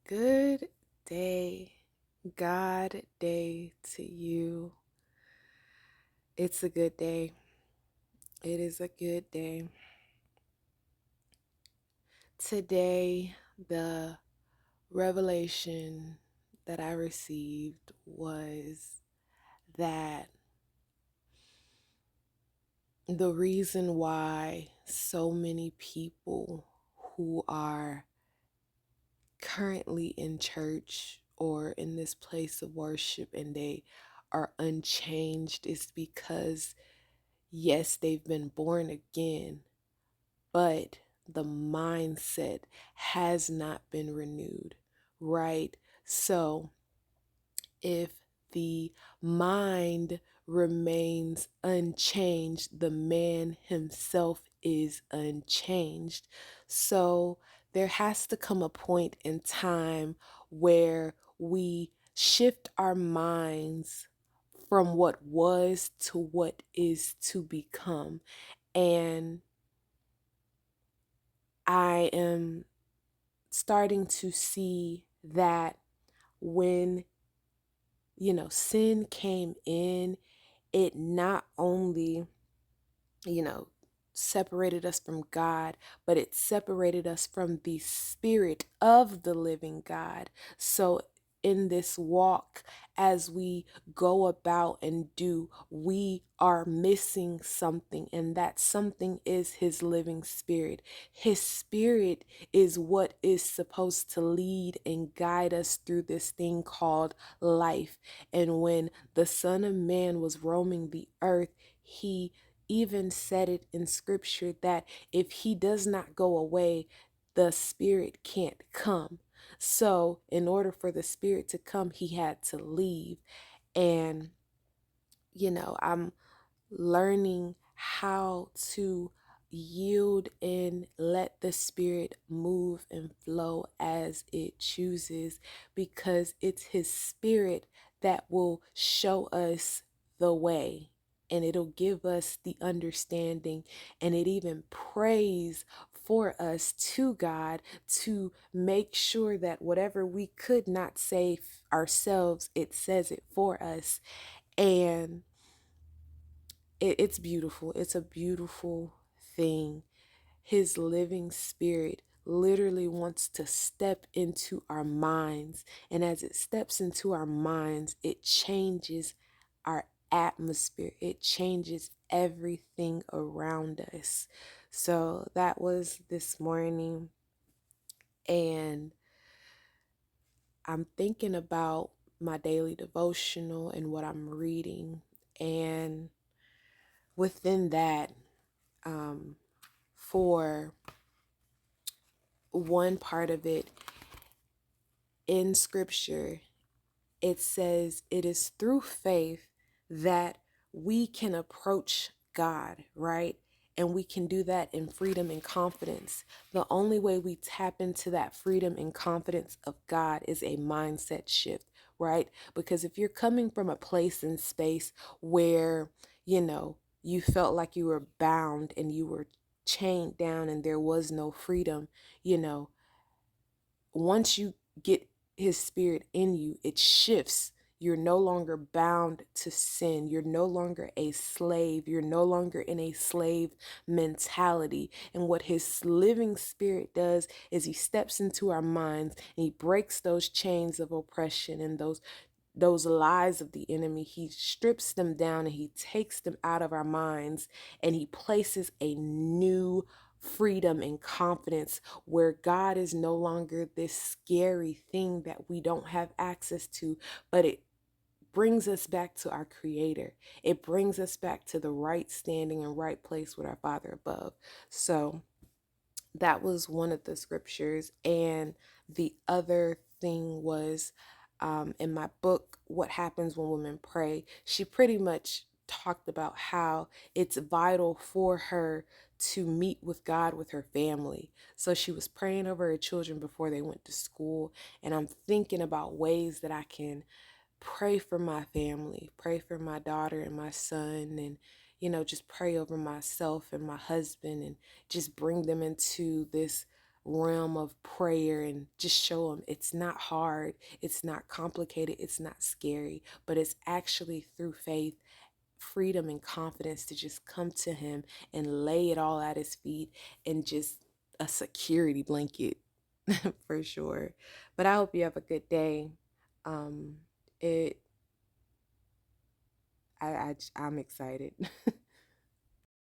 Good day, God day to you. It's a good day. It is a good day. Today, the revelation that I received was that the reason why so many people who are currently in church or in this place of worship and they are unchanged is because yes, they've been born again, but the mindset has not been renewed, right? So if the mind remains unchanged, the man himself is unchanged. So there has to come a point in time where we shift our minds from what was to what is to become. And I am starting to see that when, sin came in, it not only, you know, separated us from God, but it separated us from the spirit of the living God. So in this walk, as we go about and do, we are missing something, and that something is his living spirit. His spirit is what is supposed to lead and guide us through this thing called life. And when the Son of Man was roaming the earth, he even said it in scripture that if he does not go away, the spirit can't come. So, in order for the spirit to come, he had to leave. And, I'm learning how to yield and let the spirit move and flow as it chooses, because it's his spirit that will show us the way, and it'll give us the understanding, and it even prays for us to God to make sure that whatever we could not say ourselves, it says it for us. And it's beautiful. It's a beautiful thing. His living spirit literally wants to step into our minds. And as it steps into our minds, it changes our atmosphere. It changes everything around us. So that was this morning. And I'm thinking about my daily devotional and what I'm reading. And within that, um, for one part of it in scripture, it says it is through faith that we can approach God, right? And we can do that in freedom and confidence. The only way we tap into that freedom and confidence of God is a mindset shift, right? Because if you're coming from a place and space where, you felt like you were bound and you were chained down and there was no freedom, you know, once you get his spirit in you, it shifts. You're no longer bound to sin. You're no longer a slave. You're no longer in a slave mentality. And what his living spirit does is he steps into our minds and he breaks those chains of oppression and those lies of the enemy. He strips them down and he takes them out of our minds, and he places a new freedom and confidence where God is no longer this scary thing that we don't have access to, but it brings us back to our creator. It brings us back to the right standing and right place with our Father above. So that was one of the scriptures. And the other thing was, in my book, What Happens When Women Pray, she pretty much talked about how it's vital for her to meet with God with her family. So she was praying over her children before they went to school. And I'm thinking about ways that I can pray for my family, pray for my daughter and my son, and just pray over myself and my husband, and just bring them into this realm of prayer and just show him it's not hard, it's not complicated, it's not scary, but it's actually through faith, freedom, and confidence to just come to him and lay it all at his feet, and just a security blanket for sure. But I hope you have a good day. Um, it, I'm excited.